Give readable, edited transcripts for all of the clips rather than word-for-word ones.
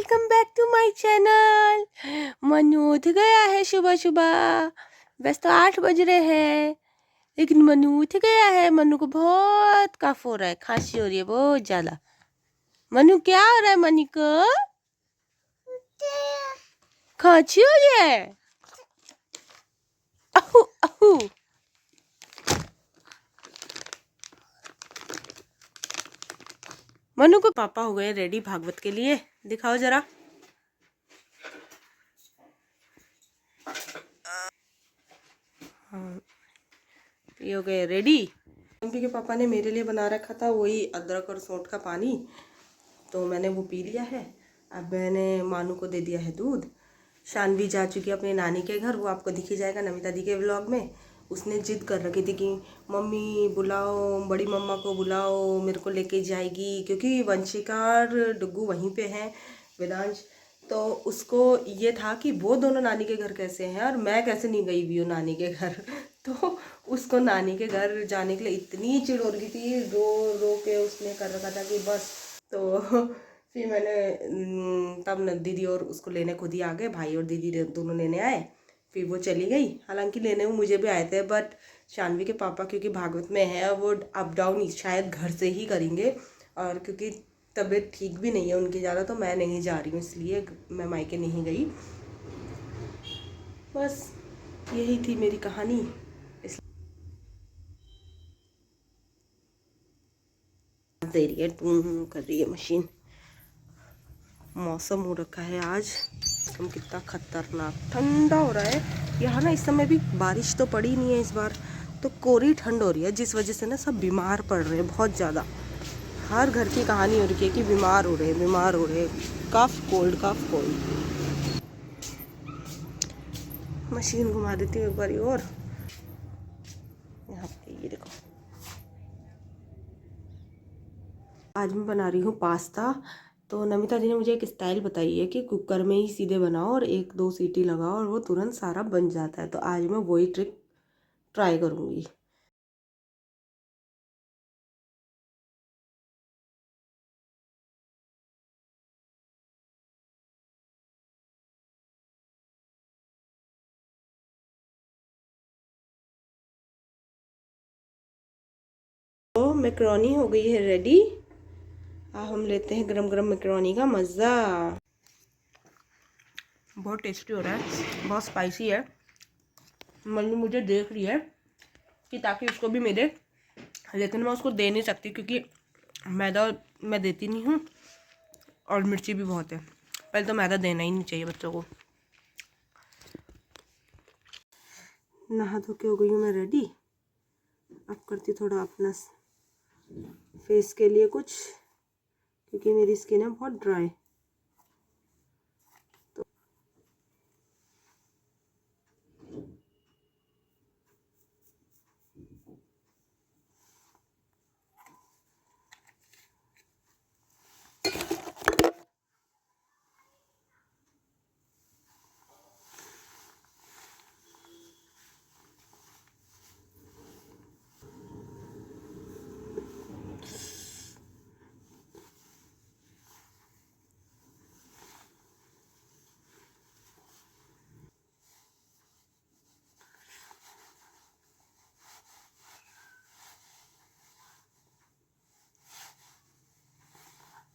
Welcome back to my channel. Manu उठ गया है सुबह सुबह। बस तो 8 बज रहे हैं, लेकिन मनु उठ गया है। मनु को बहुत कफ हो रहा है, खांसी हो रही है बहुत ज्यादा। मनु क्या हो रहा है? मनु को खांसी हो रही है। अहू अहू। मनु को पापा हो गए रेडी भागवत के लिए। दिखाओ जरा। हाँ, ये हो गए रेडी। मम्मी के पापा ने मेरे लिए बना रखा था वही अदरक और सौंठ का पानी, तो मैंने वो पी लिया है। अब मैंने मानू को दे दिया है दूध। शानवी जा चुकी है अपने नानी के घर, वो आपको दिखी जाएगा नमिता दी के व्लॉग में। उसने जिद कर रखी थी कि मम्मी बुलाओ, बड़ी मम्मा को बुलाओ, मेरे को लेके जाएगी, क्योंकि वंशिका और डुग्गू वहीं पे हैं, वेदांश। तो उसको ये था कि वो दोनों नानी के घर कैसे हैं और मैं कैसे नहीं गई हुई हूँ नानी के घर। तो उसको नानी के घर जाने के लिए इतनी चिढ़ हो रही थी, रो रो के उसने कर रखा था कि बस। तो फिर मैंने तब न दीदी और उसको लेने खुद ही आ गए, भाई और दीदी दोनों लेने आए। फिर वो चली गई। हालांकि लेने वो मुझे भी आए थे, बट शानवी के पापा क्योंकि भागवत में है, वो अप डाउन शायद घर से ही करेंगे। और क्योंकि तबीयत ठीक भी नहीं है उनकी ज़्यादा, तो मैं नहीं जा रही हूँ, इसलिए मैं मायके नहीं गई। बस यही थी मेरी कहानी। दे रही है, टूं कर रही है मशीन। मौसम हो रखा है आज, मौसम कितना खतरनाक ठंडा हो रहा है यहाँ ना। इस समय भी बारिश तो पड़ी नहीं है इस बार, तो कोरी ठंड हो रही है, जिस वजह से ना सब बीमार पड़ रहे हैं बहुत ज़्यादा। हर घर की कहानी हो रही है कि बीमार हो रहे कफ कोल्ड। मशीन घुमा देती हूँ एक बार और। यहाँ पे ये देखो, आज मैं बना रही हूँ पास्ता। तो नमिता जी ने मुझे एक स्टाइल बताई है कि कुकर में ही सीधे बनाओ और 1-2 सीटी लगाओ और वो तुरंत सारा बन जाता है। तो आज मैं वही ट्रिक ट्राई करूँगी। तो मैक्रोनी हो गई है रेडी। अब हम लेते हैं गरम गरम मैक्रोनी का मज़ा। बहुत टेस्टी हो रहा है, बहुत स्पाइसी है। मम्मी मुझे देख रही है कि ताकि उसको भी मैं दे, लेकिन मैं उसको दे नहीं सकती क्योंकि मैदा मैं देती नहीं हूँ और मिर्ची भी बहुत है। पहले तो मैदा देना ही नहीं चाहिए बच्चों को। नहा धो के हो गई हूँ मैं रेडी। अब करती थोड़ा अपना फेस के लिए कुछ, क्योंकि मेरी स्किन है बहुत ड्राई।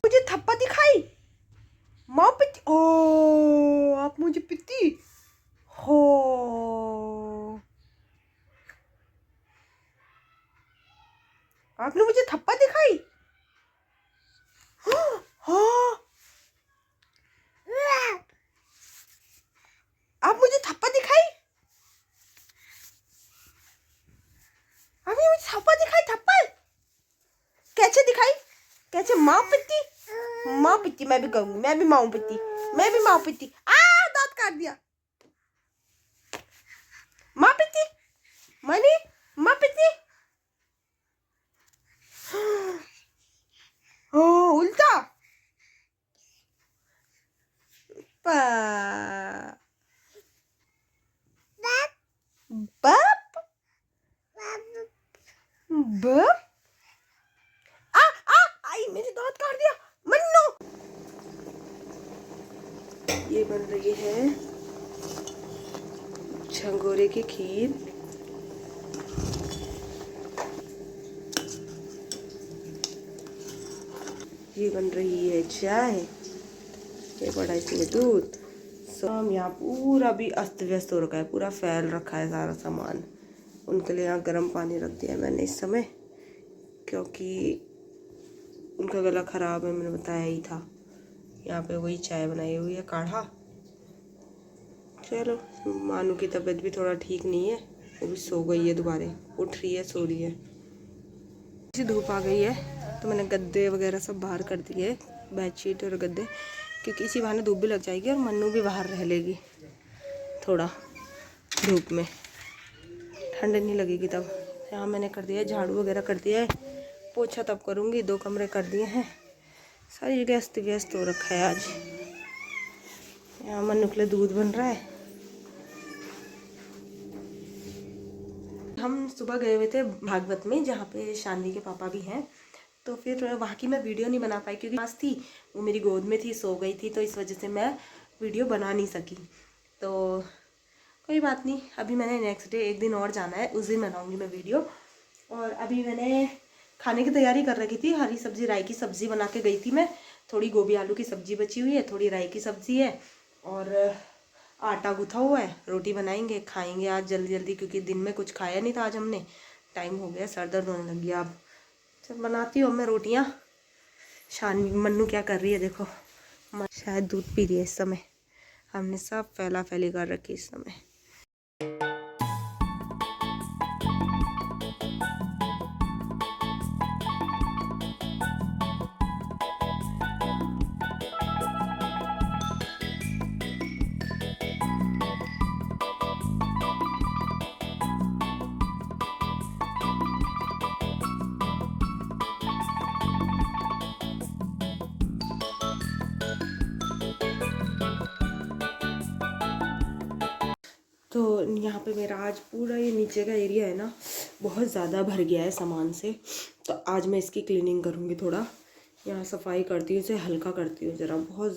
मुझे थप्पा दिखाई, माँ पिटी। ओ आप मुझे पिटी हो। आपने मुझे थप्पा दिखाई। हाँ, आप मुझे थप्पा दिखाई। आपने मुझे थप्पा दिखाई। थप्पड़ कैसे दिखाई? कैसे? माँ पिटी, माँ पिटी। मैं भी कहूंगी, मैं भी माँ पिटी, मैं भी माँ पिटी। दांत काट दिया। माँ पिटी, मनी माँ पिटी। ओ उल्टा। बप बप। आ आ आई, मेरे दांत काट दिया मन्नू। ये बन रही है झंगोरे की खीर। ये बन रही है चाय। ये पड़ा इसमें दूध। सब यहाँ पूरा भी अस्त व्यस्त हो रखा है, पूरा फैल रखा है सारा सामान। उनके लिए यहाँ गर्म पानी रख दिया है मैंने इस समय, क्योंकि उनका गला ख़राब है, मैंने बताया ही था। यहाँ पे वही चाय बनाई हुई है, काढ़ा। चलो, मानू की तबीयत भी थोड़ा ठीक नहीं है, वो भी सो गई है, दोबारा उठ रही है, सो रही है। ऐसी धूप आ गई है तो मैंने गद्दे वगैरह सब बाहर कर दिए, बेडशीट और गद्दे, क्योंकि इसी बहाने धूप भी लग जाएगी और मन्नू भी बाहर रह लेगी थोड़ा धूप में, ठंड नहीं लगेगी तब। यहाँ मैंने कर दिया है झाड़ू वगैरह कर दिया है, पोछा तब करूँगी। 2 कमरे कर दिए हैं, सारी जगह अस्त व्यस्त हो रखा है आज। यहाँ मन्नू के लिए दूध बन रहा है। हम सुबह गए हुए थे भागवत में, जहाँ पे शानवी के पापा भी हैं, तो फिर वहाँ की मैं वीडियो नहीं बना पाई क्योंकि पास थी, वो मेरी गोद में थी, सो गई थी, तो इस वजह से मैं वीडियो बना नहीं सकी। तो कोई बात नहीं, अभी मैंने नेक्स्ट डे एक दिन और जाना है, उस दिन बनाऊँगी मैं वीडियो। और अभी मैंने खाने की तैयारी कर रखी थी, हरी सब्जी राई की सब्ज़ी बना के गई थी मैं। थोड़ी गोभी आलू की सब्ज़ी बची हुई है, थोड़ी राई की सब्ज़ी है, और आटा गूँथा हुआ है। रोटी बनाएंगे, खाएंगे आज जल्दी जल्दी, क्योंकि दिन में कुछ खाया नहीं था आज हमने, टाइम हो गया, सर दर्द होने लग गया। अब चल बनाती हूँ मैं रोटियाँ। शानवी मन्नू क्या कर रही है देखो, शायद दूध पी रही है इस समय। हमने सब फैला फैली कर रखी इस समय। तो यहाँ पे मेरा आज पूरा ये नीचे का एरिया है ना, बहुत ज़्यादा भर गया है सामान से, तो आज मैं इसकी क्लीनिंग करूँगी। थोड़ा यहाँ सफाई करती हूँ, इसे हल्का करती हूँ ज़रा, बहुत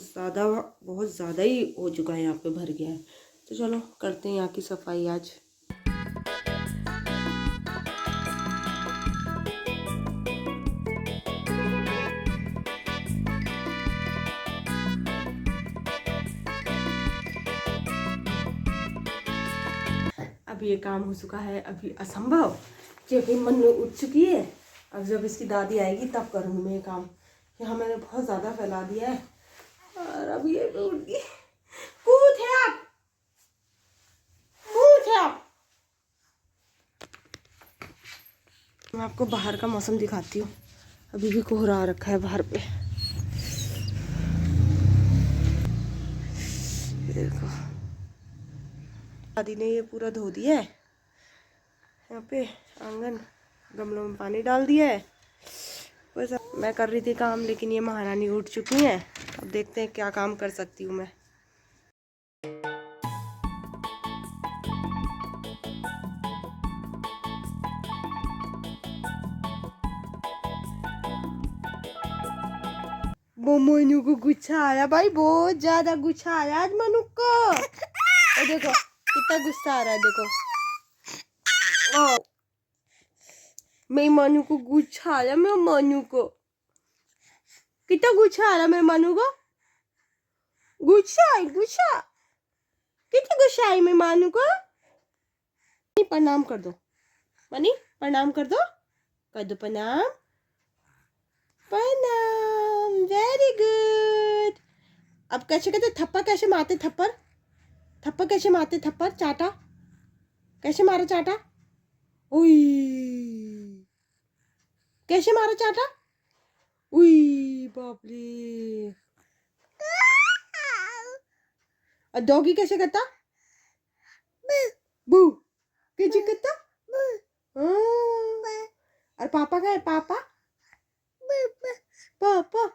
ज़्यादा ही हो चुका है, यहाँ पे भर गया है। तो चलो करते हैं यहाँ की सफाई आज। अब ये काम हो चुका है, अभी असंभव कि अभी मन्नू उठ चुकी है। अब जब इसकी दादी आएगी तब करूँगी मैं ये काम। यहाँ मैंने बहुत ज़्यादा फैला दिया है, और अब ये उठ गई। कूद है आप, कूद है आप। मैं आपको बाहर का मौसम दिखाती हूँ, अभी भी कोहरा आ रखा है बाहर पे, देखो। दादी ने ये पूरा धो दिया है, यहाँ पे आंगन, गमलों में पानी डाल दिया है। बस मैं कर रही थी काम, लेकिन ये महारानी उठ चुकी हैं। अब देखते हैं क्या काम कर सकती हूँ मैं। वो मनु को गुस्सा आया भाई, बहुत ज्यादा गुस्सा आया आज मनु को। और देखो कितना गुस्सा आ रहा है, देखो। ओ, मैं मनु को गुस्सा आया, मैं मनु को कितना गुस्सा आ रहा, मेरे मनु को गुस्सा कितना गुस्सा आई मैं मनु को। प्रणाम कर दो मनी, प्रणाम कर दो प्रणाम, प्रणाम, वेरी गुड। अब कैसे कहते थप्पड़, कैसे मारते थप्पड़, थप्पड़ कैसे मारते, थप्पड़ चाटा कैसे मारा चाटा, उई कैसे मारा चाटा, उई बाप रे। और डॉगी कैसे करता, बू कैसे करता। और पापा का है, पापा पापा